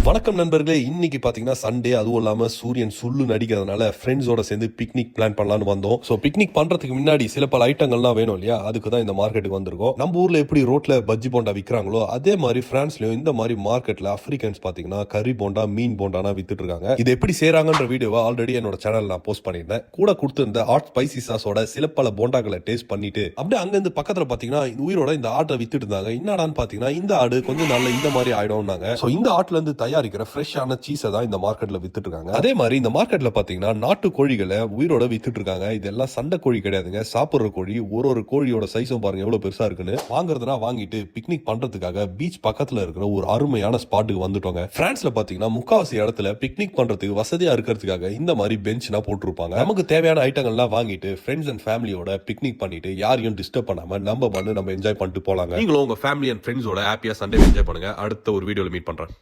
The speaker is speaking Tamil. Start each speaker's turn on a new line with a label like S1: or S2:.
S1: வணக்கம் நண்பர்களே, இன்னைக்கு பாத்தீங்கன்னா சண்டே, அதுவும் இல்லாம சூரியன் சுள்ளு நடிக்கிறதுனால ஃப்ரெண்ட்ஸோட சேர்ந்து பிக்னிக் பிளான் பண்ணலாம்னு வந்தோம். சோ பிக்னிக் பண்றதுக்கு முன்னாடி சில பல ஐட்டங்கள்லாம் வேணும் இல்லையா, அதுக்கு தான் இந்த மார்க்கெட்டுக்கு வந்திருக்கோம். நம்ம ஊர்ல எப்படி ரோட்ல பஜ்ஜி போண்டா விற்கிறாங்களோ அதே மாதிரி பிரான்ஸ்லயும் இந்த மாதிரி மார்க்கெட்ல ஆப்பிரிக்கன்ஸ் பாத்தீங்கன்னா கறி போண்டா, மீன் போண்டானா வித்துட்டு இருக்காங்க. இது எப்படி செய்யறாங்கன்ற வீடியோவை ஆல்ரெடி என்னோட சேனல் நான் போஸ்ட் பண்ணியிருந்தேன். கூட கொடுத்திருந்த ஹாட் ஸ்பைசி சாஸோட சில பல போண்டாக்களை டேஸ்ட் பண்ணிட்டு அப்படியே அங்கிருந்து பக்கத்துல பாத்தீங்கன்னா உயிரோட இந்த ஆட்டை வித்துட்டு இருந்தாங்க. என்னடான்னு பாத்தீங்கன்னா இந்த ஆடு கொஞ்சம் நாள்ல இந்த மாதிரி ஆயிடும்னாங்க. சோ இந்த ஆட்டுல இருந்து தயாரிக்கிற ஃப்ரெஷ்ஷான சீஸை தான் இந்த மார்க்கெட்ல வித்துட்டு இருக்காங்க. அதே மாதிரி இந்த மார்க்கெட்ல பாத்தீங்கன்னா நாட்டு கோழிகளை உயிரோட வித்துட்டு இருக்காங்க. இதெல்லாம் சண்டை கோழி கிடையாதுங்க, சாப்பிடுற கோழி. ஒரு கோழியோட சைஸும் பாருங்க எவ்வளவு பெருசா இருக்குன்னு. வாங்குறதுனா வாங்கிட்டு பிக்னிக் பண்றதுக்காக பீச் பக்கத்துல இருக்கிற ஒரு அருமையான ஸ்பாட்டுக்கு வந்துட்டோங்க. பிரான்ஸ்ல பாத்தீங்கன்னா முக்காவாசி இடத்துல பிக்னிக் பண்றதுக்கு வசதியா இருக்கிறதுக்காக இந்த மாதிரி பெஞ்ச்னா போட்டுருப்பாங்க. நமக்கு தேவையான ஐட்டங்கள்லாம் வாங்கிட்டு ஃப்ரெண்ட்ஸ் அண்ட் ஃபேமிலியோட பிக்னிக் பண்ணிட்டு யாரையும் டிஸ்டர்ப் பண்ணாம நம்ம என்ஜாய் பண்ணிட்டு போலாங்க. நீங்களும் உங்க ஃபேமிலி அண்ட் ஃப்ரெண்ட்ஸோட ஹாப்பியா சண்டே என்ஜாய் பண்ணுங்க. அடுத்த ஒரு வீடியோல மீட் பண்றேன்.